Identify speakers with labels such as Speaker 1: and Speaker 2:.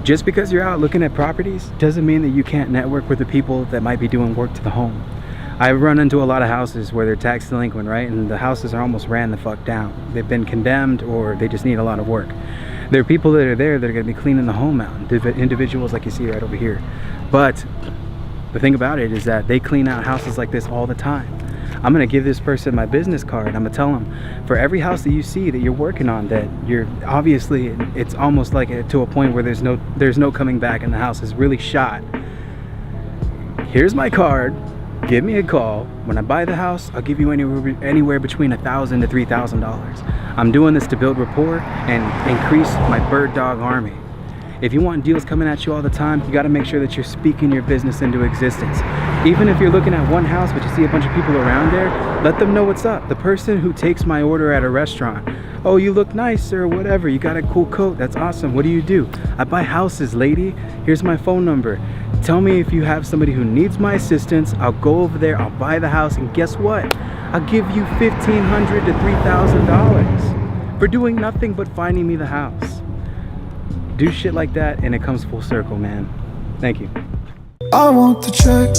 Speaker 1: Just because you're out looking at properties doesn't mean that you can't network with the people that might be doing work to the home. I've run into a lot of houses where they're tax delinquent, right? And the houses are almost ran the fuck down. They've been condemned or they just need a lot of work. There are people that are there that are going to be cleaning the home out, individuals like you see right over here. But the thing about it is that they clean out houses like this all the time. I'm going to give this person my business card. I'm going to tell them, for every house that you see that you're working on, that you're obviously, it's almost like to a point where there's no coming back and the house is really shot. Here's my card. Give me a call. When I buy the house, I'll give you anywhere between $1,000 to $3,000. I'm doing this to build rapport and increase my bird dog army. If you want deals coming at you all the time, you got to make sure that you're speaking your business into existence. Even if you're looking at one house but you see a bunch of people around there, let them know what's up. The person who takes my order at a restaurant, oh, you look nice or whatever, you got a cool coat, that's awesome. What do you do? I buy houses, lady. Here's my phone number. Tell me if you have somebody who needs my assistance. I'll go over there, I'll buy the house, and guess what? I'll give you $1,500 to $3,000 for doing nothing but finding me the house. Do shit like that and it comes full circle, man. Thank you.
Speaker 2: I want the check,